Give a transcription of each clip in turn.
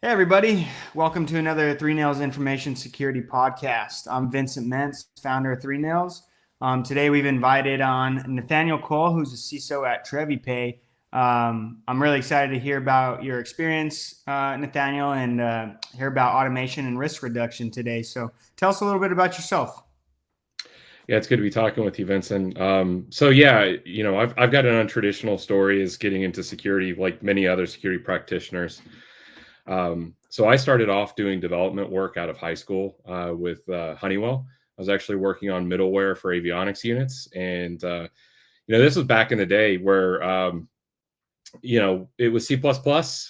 Hey, everybody. Welcome to another Three Nails Information Security Podcast. I'm Vincent Mentz, founder of Three Nails. Today, we've invited on Nathaniel Cole, who's a CISO at Trevy Pay. I'm really excited to hear about your experience, Nathaniel, and hear about automation and risk reduction today. So tell us a little bit about yourself. Yeah, it's good to be talking with you, Vincent. I've got an untraditional story as getting into security, like many other security practitioners. So I started off doing development work out of high school with Honeywell. I was actually working on middleware for avionics units, and this was back in the day where it was C++,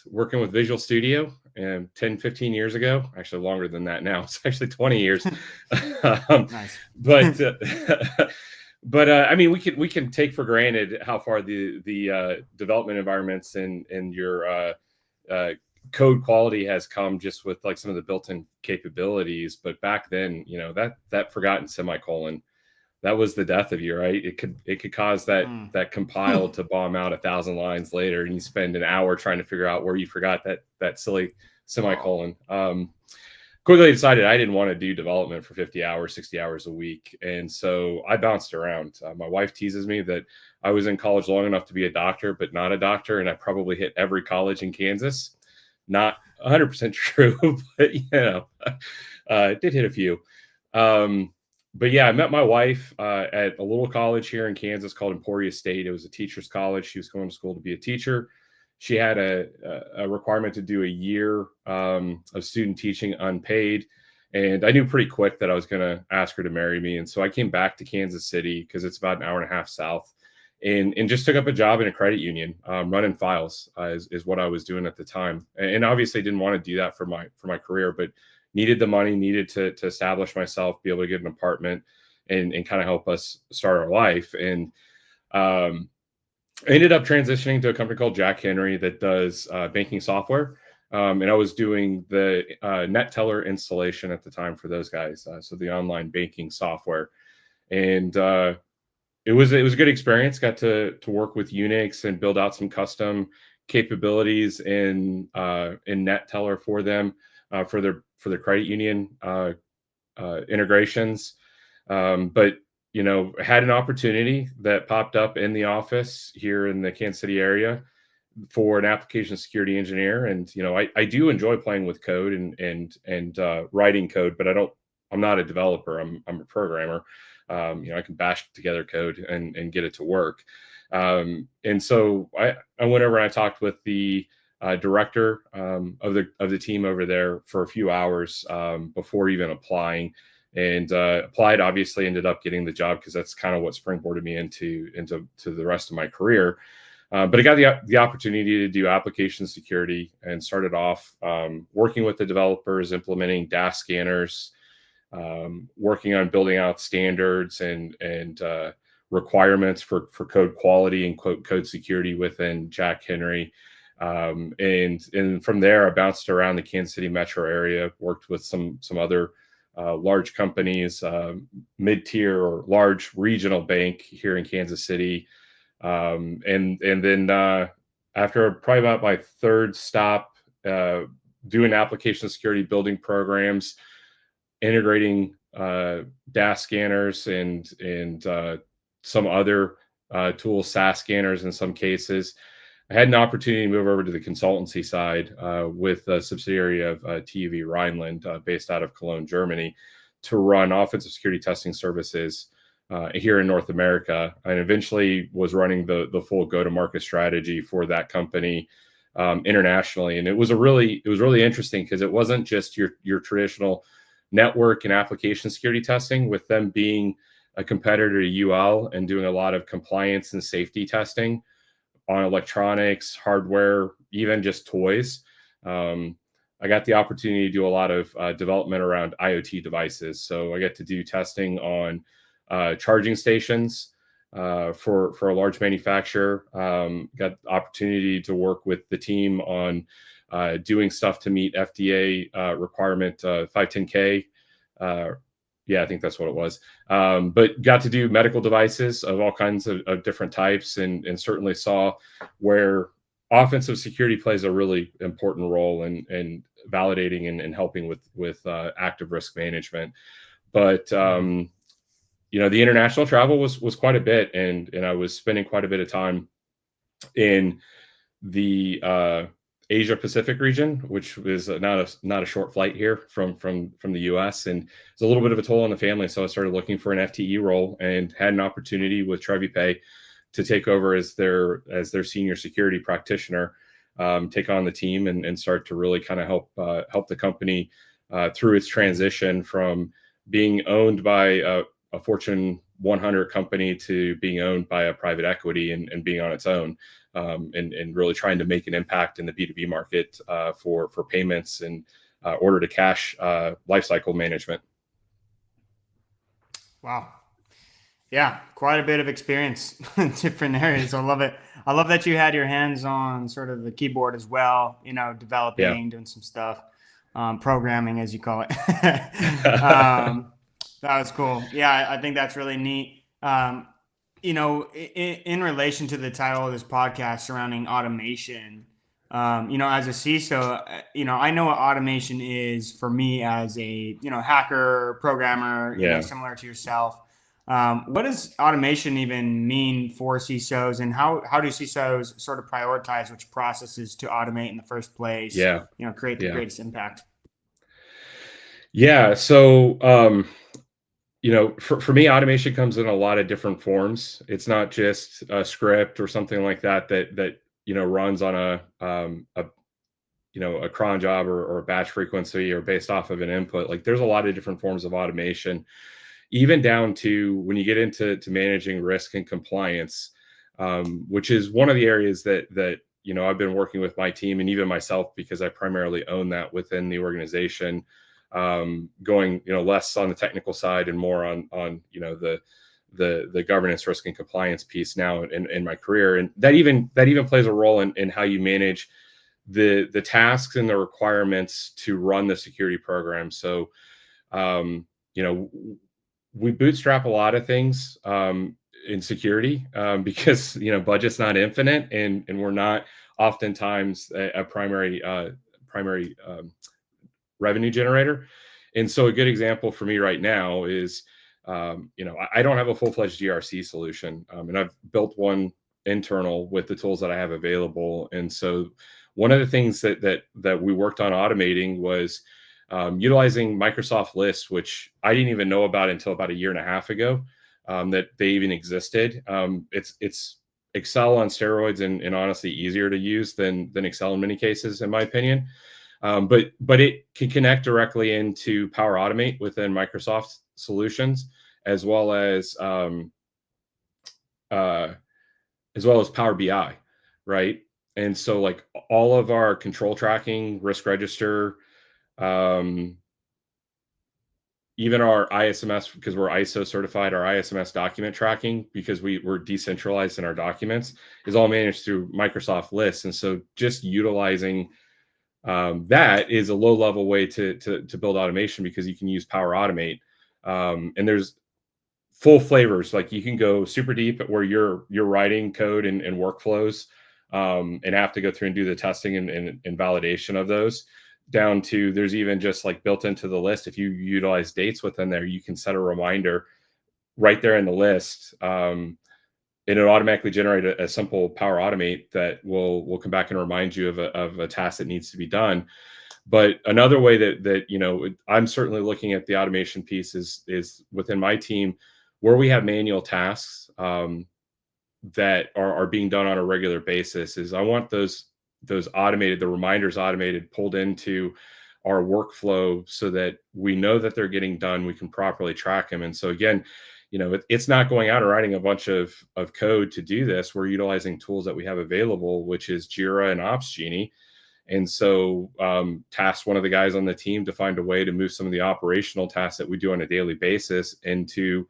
working with Visual Studio, and 10, 15 years ago, actually longer than that now. It's actually 20 years. Nice. But I mean, we can take for granted how far the development environments and your code quality has come just with like some of the built-in capabilities. But back then, that forgotten semicolon, that was the death of you, right? It could cause that compile to bomb out 1,000 lines later, and you spend an hour trying to figure out where you forgot that silly semicolon. Quickly decided I didn't want to do development for 50 hours, 60 hours a week, and so I bounced around. My wife teases me that I was in college long enough to be a doctor, but not a doctor, and I probably hit every college in Kansas. Not 100% true, but did hit a few. But yeah, I met my wife at a little college here in Kansas called Emporia State. It was a teacher's college. She was going to school to be a teacher. She had a requirement to do a year of student teaching unpaid. And I knew pretty quick that I was going to ask her to marry me. And so I came back to Kansas City because it's about an hour and a half south, and just took up a job in a credit union, running files is what I was doing at the time. And obviously didn't want to do that for my career, but needed the money, needed to establish myself, be able to get an apartment and kind of help us start our life. And I ended up transitioning to a company called Jack Henry that does banking software. And I was doing the net teller installation at the time for those guys. So the online banking software. And it was a good experience. Got to work with Unix and build out some custom capabilities in net teller for them for their credit union integrations. But had an opportunity that popped up in the office here in the Kansas City area for an application security engineer. And I do enjoy playing with code and writing code, but I'm not a developer. I'm a programmer. I can bash together code and get it to work. And so I went over and I talked with the director of the team over there for a few hours before even applying, and applied. Obviously, ended up getting the job because that's kind of what springboarded me into the rest of my career. But I got the opportunity to do application security and started off working with the developers, implementing DAS scanners, working on building out standards and requirements for code quality and code security within Jack Henry. And from there, I bounced around the Kansas City metro area, worked with some other large companies, mid-tier or large regional bank here in Kansas City. And then after probably about my third stop, doing application security, building programs, integrating DAS scanners and some other tools, SAS scanners in some cases, I had an opportunity to move over to the consultancy side with a subsidiary of TUV Rhineland, based out of Cologne, Germany, to run offensive security testing services here in North America, and eventually was running the full go-to-market strategy for that company internationally. And it was really interesting because it wasn't just your traditional network and application security testing, with them being a competitor to UL and doing a lot of compliance and safety testing on electronics, hardware, even just toys. I got the opportunity to do a lot of development around IoT devices. So I get to do testing on charging stations for a large manufacturer. Got the opportunity to work with the team on doing stuff to meet FDA requirement 510K. Yeah, I think that's what it was. But got to do medical devices of all kinds of different types, and certainly saw where offensive security plays a really important role. And validating and helping with active risk management. But the international travel was quite a bit, and I was spending quite a bit of time in the Asia Pacific region, which was not a short flight here from the U.S. and it's a little bit of a toll on the family. So I started looking for an FTE role and had an opportunity with Trevy Pay to take over as their senior security practitioner, take on the team and start to really kind of help the company through its transition from being owned by a Fortune 100 company to being owned by a private equity and being on its own, and really trying to make an impact in the B2B market for payments and order to cash lifecycle management. Wow. Yeah, quite a bit of experience in different areas. I love it. I love that you had your hands on sort of the keyboard as well, developing, doing some stuff, programming, as you call it. That was cool. Yeah, I think that's really neat. In relation to the title of this podcast surrounding automation, as a CISO, I know what automation is for me as a, hacker, programmer, similar to yourself. What does automation even mean for CISOs, and how do CISOs sort of prioritize which processes to automate in the first place? Create the greatest impact. Yeah. So, for me, automation comes in a lot of different forms. It's not just a script or something like that runs on a cron job or a batch frequency or based off of an input. Like there's a lot of different forms of automation, even down to when you get into managing risk and compliance, which is one of the areas that I've been working with my team and even myself, because I primarily own that within the organization, going less on the technical side and more on the governance, risk, and compliance piece now in my career. And that even plays a role in how you manage the tasks and the requirements to run the security program. So we bootstrap a lot of things in security because budget's not infinite, and we're not oftentimes a primary revenue generator. And so a good example for me right now is I don't have a full-fledged GRC solution, and I've built one internal with the tools that I have available. And so one of the things that we worked on automating was utilizing Microsoft lists, which I didn't even know about until about a year and a half ago, that they even existed. It's Excel on steroids and honestly easier to use than Excel in many cases, in my opinion. But it can connect directly into Power Automate within Microsoft solutions, as well as Power BI, right? And so like all of our control tracking, risk register, even our ISMS, because we're ISO certified, our ISMS document tracking, because we're decentralized in our documents, is all managed through Microsoft lists. And so just utilizing that is a low level way to build automation, because you can use Power Automate. And there's full flavors. Like you can go super deep at where you're writing code and workflows, and have to go through and do the testing and validation of those, down to there's even just like built into the list. If you utilize dates within there, you can set a reminder right there in the list. And it'll automatically generate a simple Power Automate that will come back and remind you of a task that needs to be done. But another way that I'm certainly looking at the automation piece is within my team, where we have manual tasks that are being done on a regular basis, is I want those automated, the reminders automated, pulled into our workflow so that we know that they're getting done. We can properly track them. And so again, it's not going out and writing a bunch of code to do this. We're utilizing tools that we have available, which is JIRA and OpsGenie. And so tasked one of the guys on the team to find a way to move some of the operational tasks that we do on a daily basis into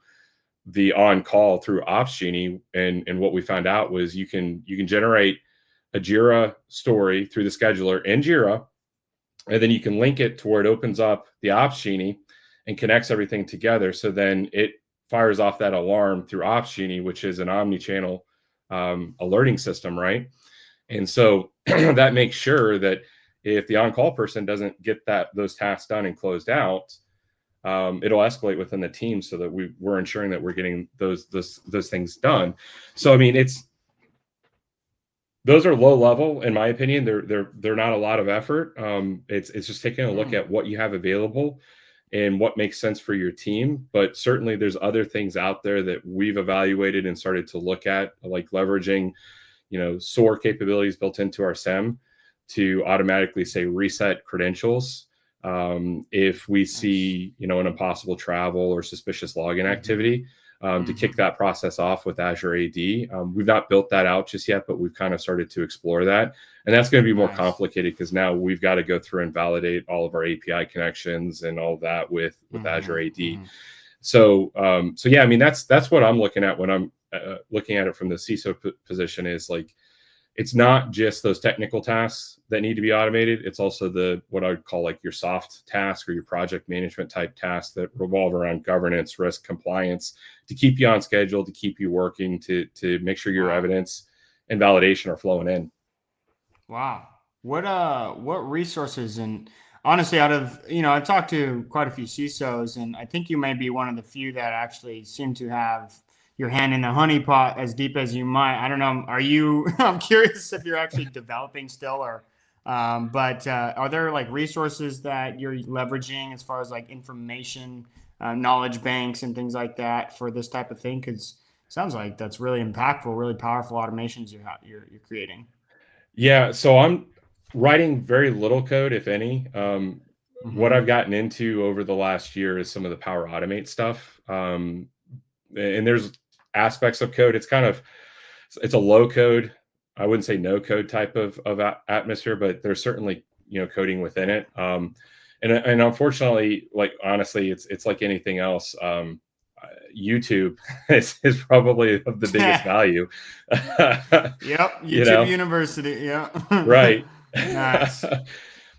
the on-call through OpsGenie. And what we found out was you can generate a JIRA story through the scheduler in JIRA, and then you can link it to where it opens up the OpsGenie and connects everything together. So then it fires off that alarm through OpsGenie, which is an omni-channel alerting system, right? And so that makes sure that if the on-call person doesn't get those tasks done and closed out, it'll escalate within the team so that we're ensuring that we're getting those things done. So I mean, those are low level, in my opinion. They're not a lot of effort. It's just taking a look at what you have available and what makes sense for your team. But certainly there's other things out there that we've evaluated and started to look at, like leveraging, SOAR capabilities built into our SEM to automatically say reset credentials if we see, an impossible travel or suspicious login activity. To kick that process off with Azure AD. We've not built that out just yet, but we've kind of started to explore that. And that's going to be more complicated because now we've got to go through and validate all of our API connections and all that with Azure AD. So yeah, I mean, that's what I'm looking at when I'm looking at it from the CISO position, is like, it's not just those technical tasks that need to be automated. It's also what I would call like your soft task or your project management type tasks that revolve around governance, risk, compliance, to keep you on schedule, to keep you working, to make sure your evidence and validation are flowing in. Wow. What resources, and honestly, out of, I've talked to quite a few CISOs, and I think you may be one of the few that actually seem to have your hand in the honey pot as deep as you might. I don't know. Are you, I'm curious if you're actually developing still, or, but are there like resources that you're leveraging as far as like information, knowledge banks and things like that for this type of thing? Because it sounds like that's really impactful, really powerful automations you're creating. Yeah. So I'm writing very little code, if any. What I've gotten into over the last year is some of the Power Automate stuff. And there's aspects of code. It's a low code, I wouldn't say no code type of atmosphere, but there's certainly, coding within it. And unfortunately, like, honestly, it's like anything else. YouTube is probably of the biggest value. Yep. YouTube University. Yeah. Right. Nice.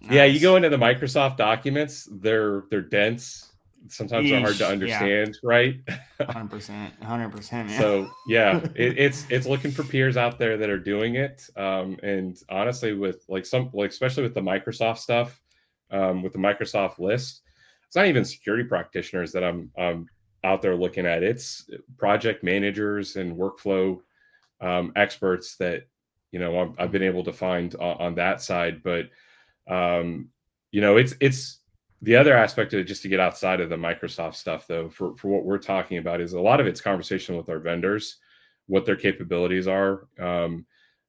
Yeah. You go into the Microsoft documents, they're dense. Sometimes they're hard to understand. Yeah. Right. 100%. Man. So yeah, it's looking for peers out there that are doing it. And honestly, with especially with the Microsoft stuff, with the Microsoft list, it's not even security practitioners that I'm out there looking at. It's project managers and workflow experts that I've been able to find on that side. But it's the other aspect of it, just to get outside of the Microsoft stuff, though, for what we're talking about, is a lot of it's conversation with our vendors, what their capabilities are.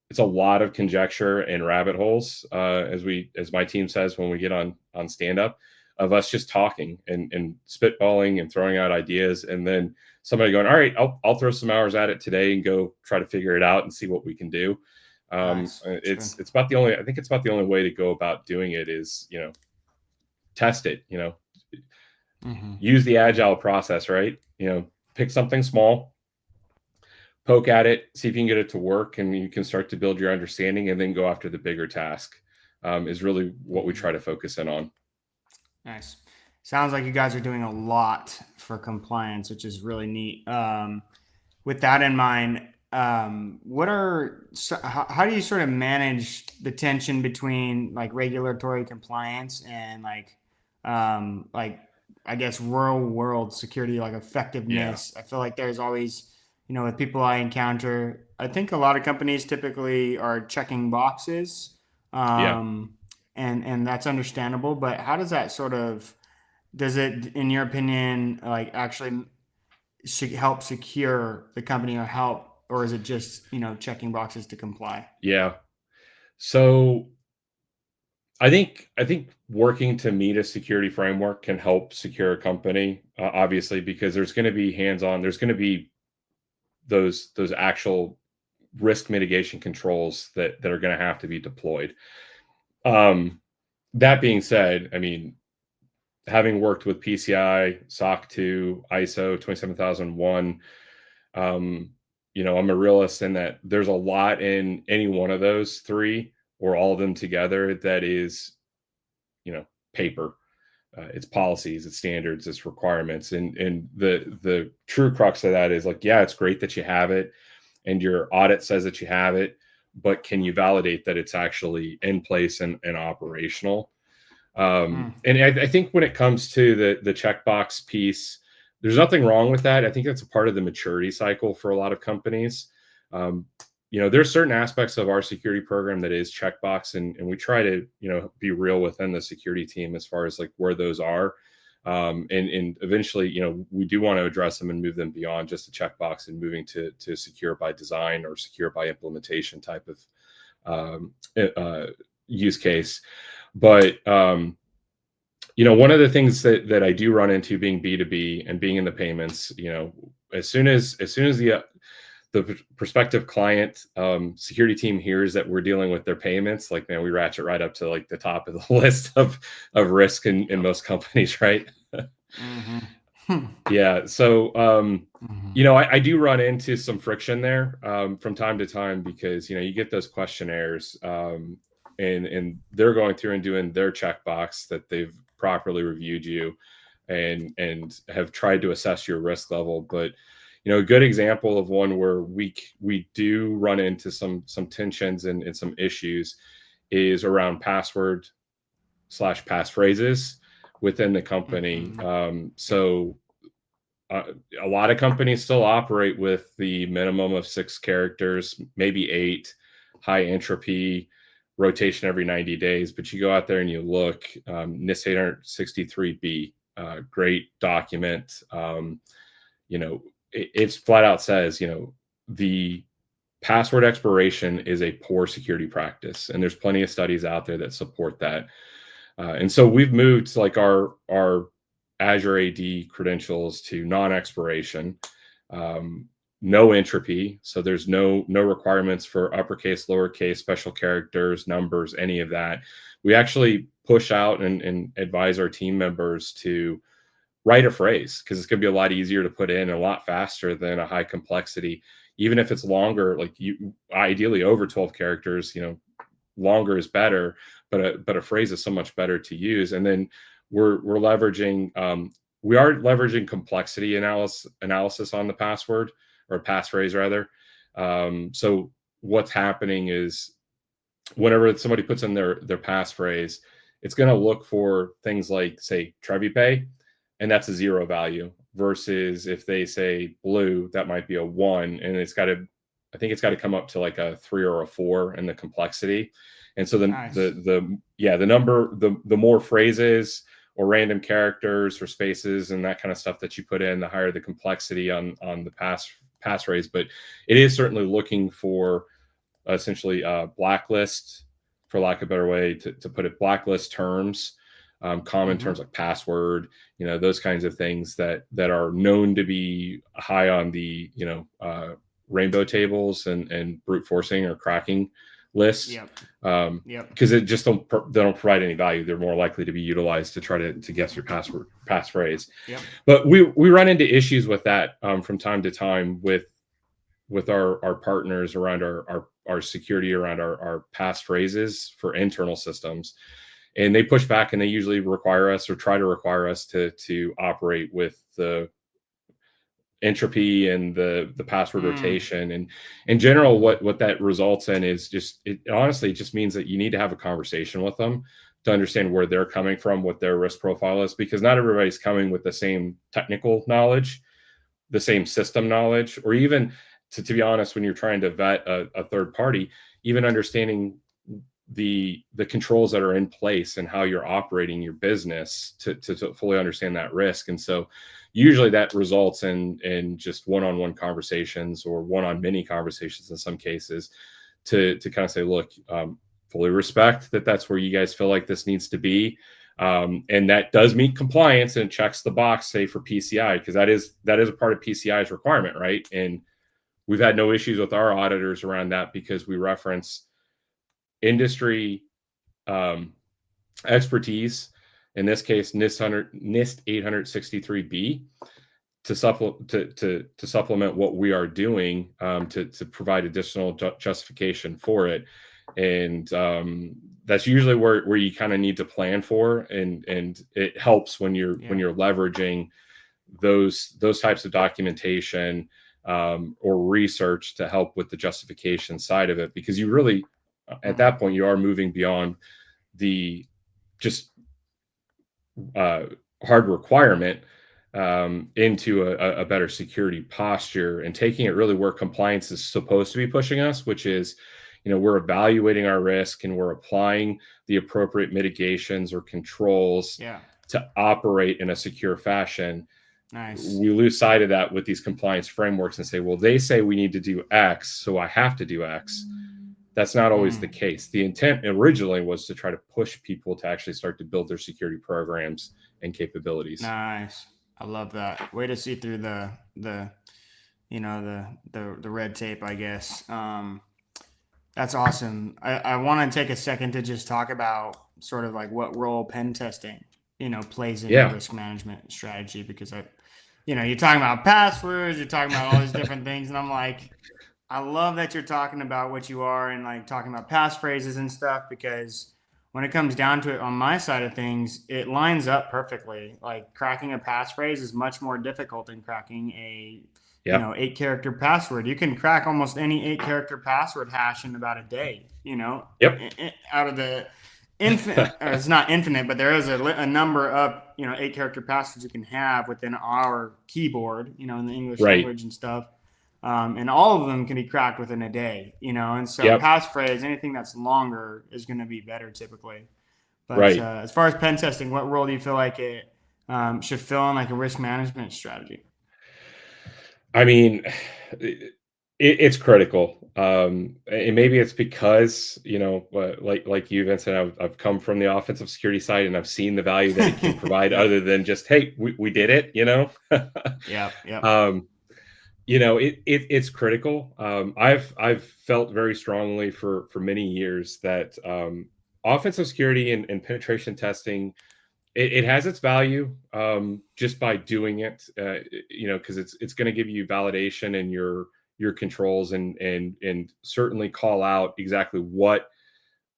It's a lot of conjecture and rabbit holes, as my team says when we get on stand up, of us just talking and spitballing and throwing out ideas, and then somebody going, all right, I'll throw some hours at it today and go try to figure it out and see what we can do. Nice. It's about the only, I think it's about the only way to go about doing it is, test it, use the agile process, right? Pick something small, poke at it, see if you can get it to work, and you can start to build your understanding, and then go after the bigger task, is really what we try to focus in on. Nice. Sounds like you guys are doing a lot for compliance, which is really neat. With that in mind, how do you sort of manage the tension between like regulatory compliance and like I guess real world security, like effectiveness? Yeah. I feel like there's always, with people I encounter, I think a lot of companies typically are checking boxes. And that's understandable, but how does that does it, in your opinion, like actually help secure the company, or is it just, checking boxes to comply? Yeah. So I think working to meet a security framework can help secure a company, obviously, because there's going to be hands-on, there's going to be those actual risk mitigation controls that are going to have to be deployed. That being said, I mean, having worked with PCI, SOC 2, ISO 27001, I'm a realist in that there's a lot in any one of those three or all of them together that is, paper. It's policies, it's standards, it's requirements. And the true crux of that is like, yeah, it's great that you have it and your audit says that you have it, but can you validate that it's actually in place and operational? And I think when it comes to the checkbox piece, there's nothing wrong with that. I think that's a part of the maturity cycle for a lot of companies. There's certain aspects of our security program that is checkbox, and we try to, be real within the security team as far as like where those are. And eventually, we do want to address them and move them beyond just a checkbox and moving to secure by design or secure by implementation type of use case. But one of the things that I do run into being B2B and being in the payments, as soon as the prospective client security team hears that we're dealing with their payments, like, man, we ratchet right up to like the top of the list of risk in most companies, right? Yeah. So, I do run into some friction there from time to time because, you get those questionnaires and they're going through and doing their checkbox that they've properly reviewed you and have tried to assess your risk level. But, a good example of one where we do run into some tensions and some issues is around password/passphrases within the company. So a lot of companies still operate with the minimum of 6 characters, maybe 8, high entropy, rotation every 90 days. But you go out there and you look, NIST 863B, great document. It's flat out says, the password expiration is a poor security practice. And there's plenty of studies out there that support that. And so we've moved to like our Azure AD credentials to non-expiration, no entropy. So there's no requirements for uppercase, lowercase, special characters, numbers, any of that. We actually push out and advise our team members to write a phrase because it's going to be a lot easier to put in and a lot faster than a high complexity, even if it's longer, like ideally over 12 characters, longer is better, but a phrase is so much better to use. And then we're leveraging, we are leveraging complexity analysis on the password or passphrase rather. So what's happening is whenever somebody puts in their passphrase, it's going to look for things like, say, Trevy Pay, and that's a 0 value, versus if they say blue, that might be a 1, and I think it's got to come up to like a 3 or a 4 in the complexity. And so Nice. the more phrases or random characters or spaces and that kind of stuff that you put in, the higher the complexity on the passphrase. But it is certainly looking for essentially blacklist, for lack of a better way to put it, blacklist terms, common terms like password, those kinds of things that are known to be high on the rainbow tables and brute forcing or cracking lists. Because it just they don't provide any value. They're more likely to be utilized to try to guess your passphrase. But we run into issues with that from time to time with our partners around our security around our passphrases for internal systems. And they push back and they usually require us or try to require us to operate with the entropy and the password rotation. And in general, what that results in is it honestly just means that you need to have a conversation with them to understand where they're coming from, what their risk profile is, because not everybody's coming with the same technical knowledge, the same system knowledge, or even to be honest, when you're trying to vet a third party, even understanding the controls that are in place and how you're operating your business to fully understand that risk. And so usually that results in just one-on-one conversations or one-on-many conversations in some cases to kind of say, look, fully respect that that's where you guys feel like this needs to be. And that does meet compliance and checks the box, say, for PCI, because that is a part of PCI's requirement, right? And we've had no issues with our auditors around that because we reference industry expertise, in this case NIST 863B, to supplement what we are doing to provide additional justification for it. And that's usually where you kind of need to plan for, and it helps when you're leveraging those types of documentation or research to help with the justification side of it, because you really, at that point, you are moving beyond the just hard requirement into a better security posture, and taking it really where compliance is supposed to be pushing us, which is, we're evaluating our risk and we're applying the appropriate mitigations or controls to operate in a secure fashion. Nice. We lose sight of that with these compliance frameworks and say, well, they say we need to do X, so I have to do X. That's not always the case. The intent originally was to try to push people to actually start to build their security programs and capabilities. Nice. I love that. Way to see through the red tape, I guess. That's awesome. I want to take a second to just talk about sort of like what role pen testing, plays in your risk management strategy, because you're talking about passwords, you're talking about all these different things. And I'm like, I love that you're talking about what you are and like talking about passphrases and stuff, because when it comes down to it, on my side of things, it lines up perfectly. Like cracking a passphrase is much more difficult than cracking a 8-character password. You can crack almost any 8-character password hash in about a day, out of the infinite, it's not infinite, but there is a number of, 8-character passwords you can have within our keyboard, in the English language and stuff. And all of them can be cracked within a day, and so passphrase, anything that's longer is going to be better typically. But as far as pen testing, what role do you feel like it should fill in like a risk management strategy? I mean, it's critical. And maybe it's because, like you, Vincent, I've come from the offensive security side and I've seen the value that it can provide other than just, hey, we did it, it's critical. I've felt very strongly for many years that offensive security and penetration testing, it has its value just by doing it, because it's going to give you validation in your controls and certainly call out exactly what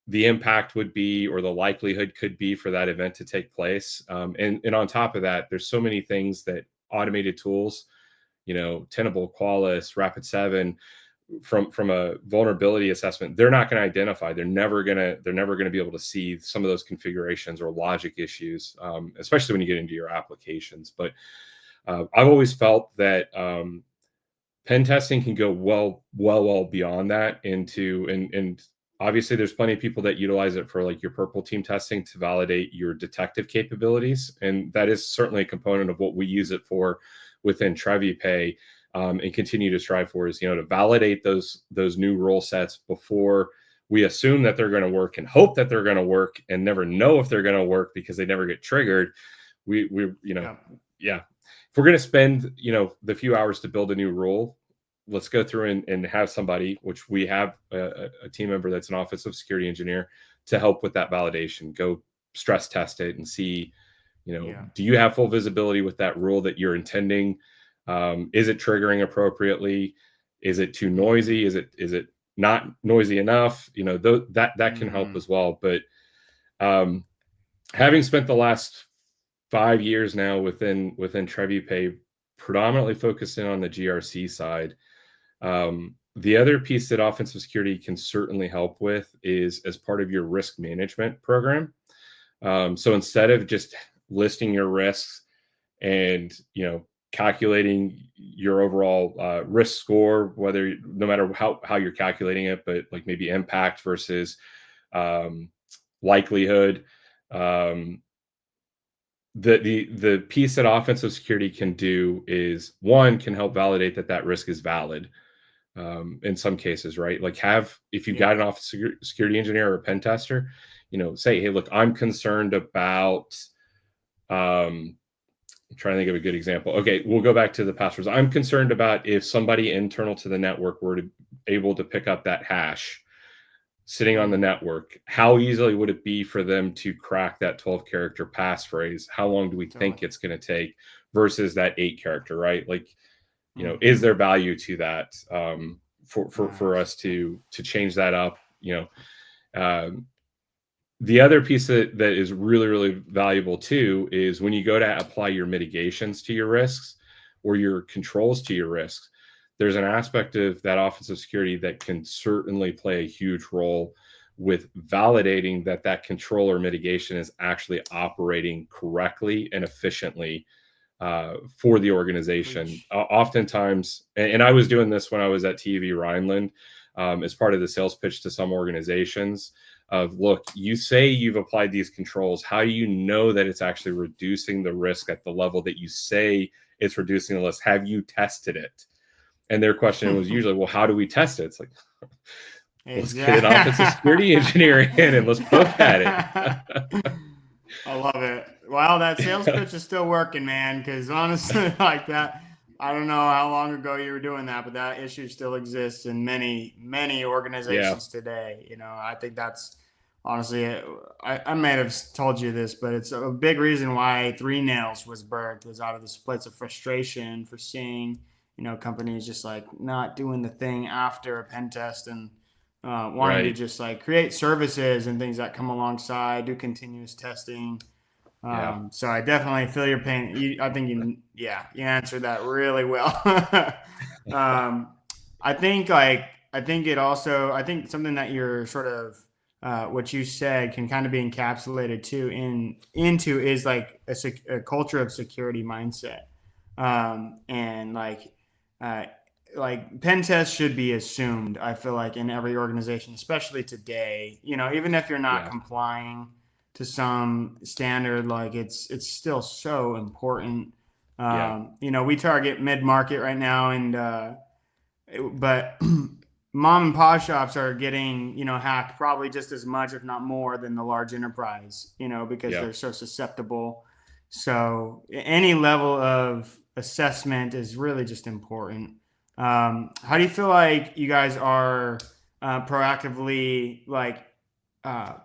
the impact would be or the likelihood could be for that event to take place. And on top of that, there's so many things that automated tools, Tenable, Qualys, Rapid7, from a vulnerability assessment, they're not going to identify. They're never going to be able to see some of those configurations or logic issues, especially when you get into your applications. But I've always felt that pen testing can go well beyond that and obviously there's plenty of people that utilize it for like your purple team testing to validate your detective capabilities. And that is certainly a component of what we use it for within Trevy Pay, and continue to strive for is, to validate those new role sets before we assume that they're going to work and hope that they're going to work and never know if they're going to work because they never get triggered. If we're going to spend, the few hours to build a new rule, let's go through and have somebody, which we have a team member that's an offensive security engineer, to help with that validation. Go stress test it and see, do you have full visibility with that rule that you're intending? Is it triggering appropriately? Is it too noisy? Is it not noisy enough? That can help as well. But having spent the last 5 years now within Trevy Pay, predominantly focusing on the GRC side, the other piece that offensive security can certainly help with is as part of your risk management program. So instead of just listing your risks and calculating your overall risk score, no matter how you're calculating it, but like maybe impact versus likelihood, the piece that offensive security can do is, one, can help validate that risk is valid. In some cases, right? Like if you've got an offensive security engineer or a pen tester, say, hey, look, I'm concerned about, I'm trying to think of a good example. Okay, we'll go back to the passwords. I'm concerned about if somebody internal to the network were able to pick up that hash sitting on the network, how easily would it be for them to crack that 12-character passphrase? How long do we think it's going to take versus that 8-character, right? Like, is there value to that for us to change that up? The other piece that is really, really valuable too is when you go to apply your mitigations to your risks or your controls to your risks, there's an aspect of that offensive security that can certainly play a huge role with validating that that control or mitigation is actually operating correctly and efficiently for the organization. Oftentimes, and I was doing this when I was at TV Rhineland as part of the sales pitch to some organizations of, look, you say you've applied these controls. How do you know that it's actually reducing the risk at the level that you say it's reducing the risk? Have you tested it? And their question was usually, well, how do we test it? It's like, let's get an offensive security engineer in and let's poke at it. I love it. Well, that sales pitch is still working, man, because honestly, like that, I don't know how long ago you were doing that, but that issue still exists in many, many organizations today. You know, I think that's honestly, I may have told you this, but it's a big reason why Three Nails was birthed, was out of this place of frustration for seeing, you know, companies just like not doing the thing after a pen test and wanting to just like create services and things that come alongside, do continuous testing. So I definitely feel your pain. I think you answered that really well. I think something that you're sort of, what you said can kind of be encapsulated too into is like a culture of security mindset. And like pen tests should be assumed, I feel like, in every organization, especially today. You know, even if you're not complying to some standard, like it's still so important. You know, we target mid-market right now, and but mom and pop shops are getting, you know, hacked probably just as much, if not more, than the large enterprise, you know, because they're so susceptible. So any level of assessment is really just important. How do you feel like you guys are proactively like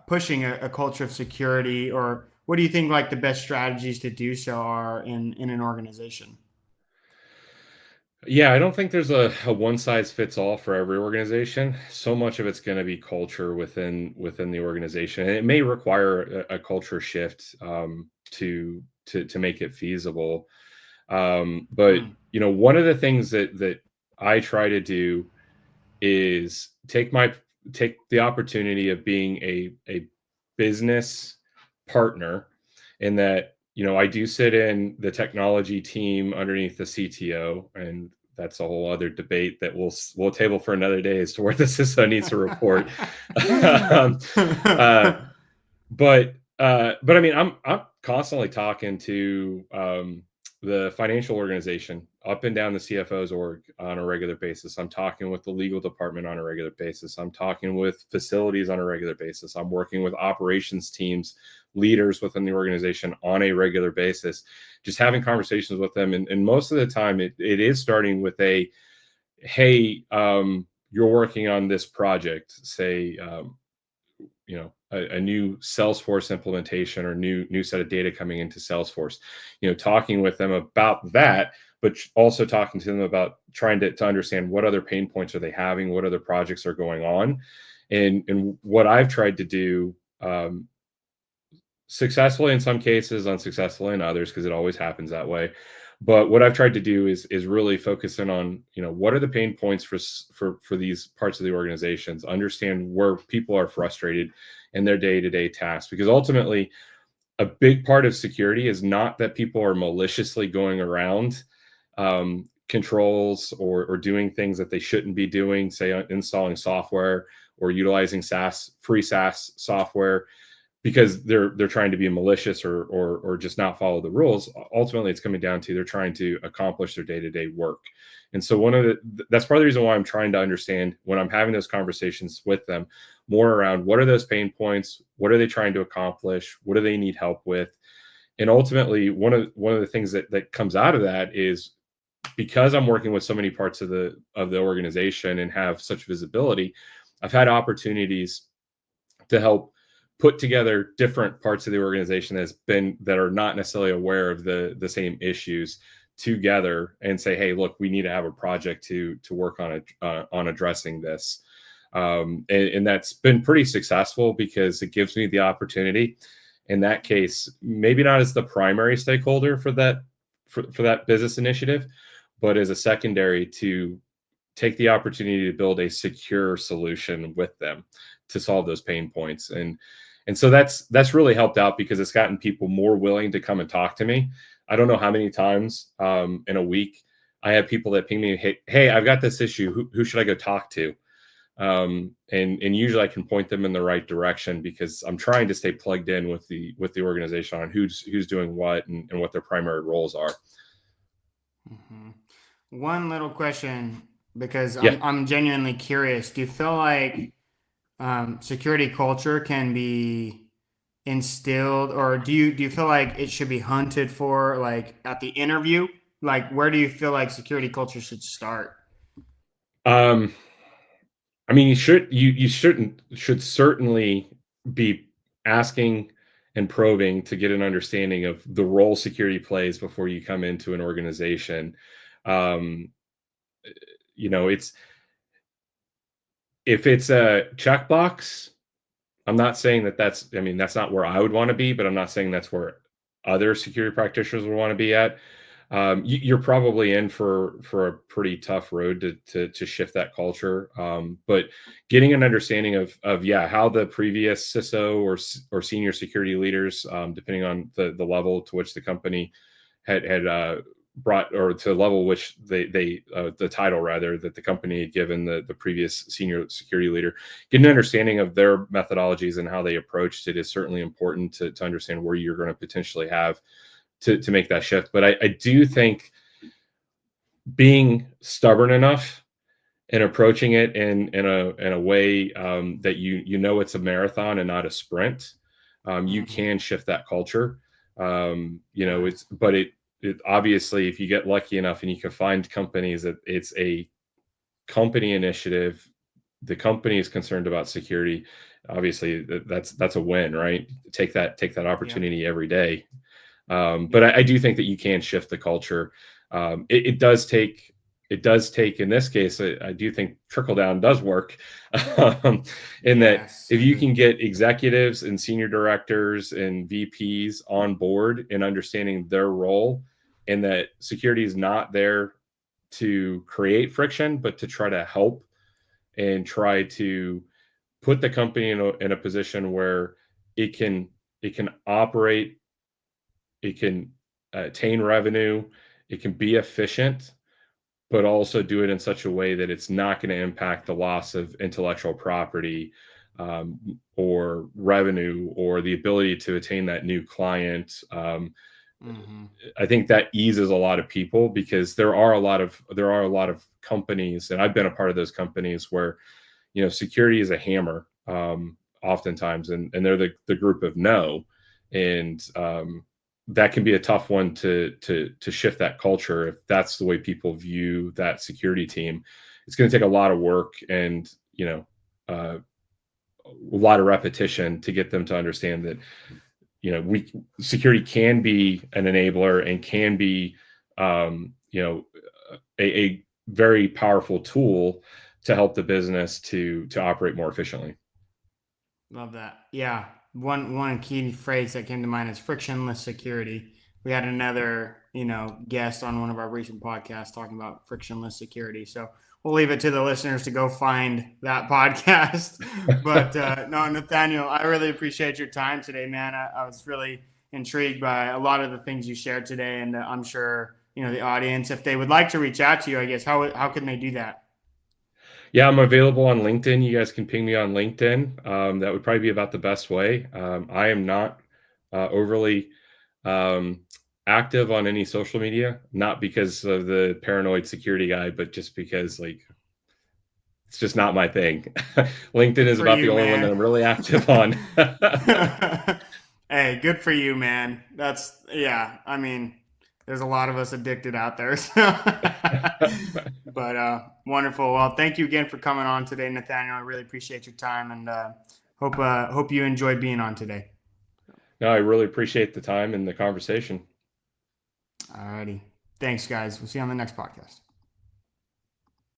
pushing a culture of security, or what do you think like the best strategies to do so are in an organization? Yeah, I don't think there's a one size fits all for every organization. So much of it's going to be culture within the organization, and it may require a culture shift to make it feasible. But you know, one of the things that I try to do is take the opportunity of being a business partner, in that, you know, I do sit in the technology team underneath the CTO, and that's a whole other debate that we'll table for another day as to where the CISO needs to report. But I mean, I'm constantly talking to the financial organization up and down the CFO's org on a regular basis. I'm talking with the legal department on a regular basis. I'm talking with facilities on a regular basis. I'm working with operations teams, leaders within the organization on a regular basis, just having conversations with them. And most of the time it is starting with a, hey, you're working on this project, say, you know, a new Salesforce implementation or new set of data coming into Salesforce, you know, talking with them about that, but also talking to them about trying to understand what other pain points are they having, what other projects are going on. And what I've tried to do, successfully in some cases, unsuccessfully in others, because it always happens that way. But what I've tried to do is really focus in on, you know, what are the pain points for these parts of the organizations, understand where people are frustrated in their day-to-day tasks, because ultimately a big part of security is not that people are maliciously going around controls or doing things that they shouldn't be doing, say installing software or utilizing free SaaS software because they're trying to be malicious or just not follow the rules. Ultimately, it's coming down to they're trying to accomplish their day-to-day work. And so that's part of the reason why I'm trying to understand, when I'm having those conversations with them, more around what are those pain points, what are they trying to accomplish, what do they need help with. And ultimately, one of the things that comes out of that is, because I'm working with so many parts of the organization and have such visibility, I've had opportunities to help put together different parts of the organization that are not necessarily aware of the same issues together, and say, hey, look, we need to have a project to work on addressing this. And that's been pretty successful, because it gives me the opportunity, in that case, maybe not as the primary stakeholder for that business initiative, but as a secondary, to take the opportunity to build a secure solution with them to solve those pain points. And so that's really helped out because it's gotten people more willing to come and talk to me. I don't know how many times in a week I have people that ping me, hey, I've got this issue. Who should I go talk to? And usually I can point them in the right direction because I'm trying to stay plugged in with the organization on who's doing what and what their primary roles are. Mm-hmm. One little question, because Yeah. I'm genuinely curious. Do you feel like security culture can be instilled, or do you feel like it should be hunted for, like at the interview? Like, where do you feel like security culture should start? Um, I mean, you should certainly be asking and probing to get an understanding of the role security plays before you come into an organization. Um, it's if it's a checkbox, I'm not saying I mean, that's not where I would want to be, but I'm not saying that's where other security practitioners would want to be at. You're probably in for a pretty tough road to shift that culture. But getting an understanding of how the previous CISO or senior security leaders, depending on the level to which the company had brought, or to the level which they the title rather that the company had given the previous senior security leader, get an understanding of their methodologies and how they approached it is certainly important to understand where you're going to potentially have to make that shift. But I do think being stubborn enough and approaching it in a way that it's a marathon and not a sprint, you can shift that culture. Nice. It obviously, if you get lucky enough and you can find companies that it's a company initiative, the company is concerned about security. Obviously, that's a win, right? Take that Yep. opportunity every day. But Yep. I do think that you can shift the culture. It does take, in this case, I do think trickle down does work. In that Yes, if you agree. can get executives and senior directors and VPs on board and understanding their role, and that security is not there to create friction, but to try to help and try to put the company in a position where it can operate, it can attain revenue, it can be efficient, but also do it in such a way that it's not going to impact the loss of intellectual property, or revenue, or the ability to attain that new client. Mm-hmm. I think that eases a lot of people because there are a lot of companies, and I've been a part of those companies where security is a hammer, oftentimes, and they're the group of no, and that can be a tough one to shift that culture if that's the way people view that security team. It's going to take a lot of work and a lot of repetition to get them to understand that we security can be an enabler and can be a very powerful tool to help the business to operate more efficiently. Love that. Yeah. One key phrase that came to mind is frictionless security. We had another, guest on one of our recent podcasts talking about frictionless security. So we'll leave it to the listeners to go find that podcast. But no, Nathaniel, I really appreciate your time today, man. I was really intrigued by a lot of the things you shared today, and I'm sure the audience, if they would like to reach out to you, I guess how can they do that? Yeah, I'm available on LinkedIn. You guys can ping me on LinkedIn. That would probably be about the best way. I am not overly um, active on any social media, not because of the paranoid security guy, but just because it's just not my thing. LinkedIn Good is for about the you, only one that man. I'm really active on. Hey, good for you, man. Yeah. I mean, there's a lot of us addicted out there. So. But wonderful. Well, thank you again for coming on today, Nathaniel. I really appreciate your time, and hope you enjoyed being on today. No, I really appreciate the time and the conversation. Alrighty. Thanks, guys. We'll see you on the next podcast.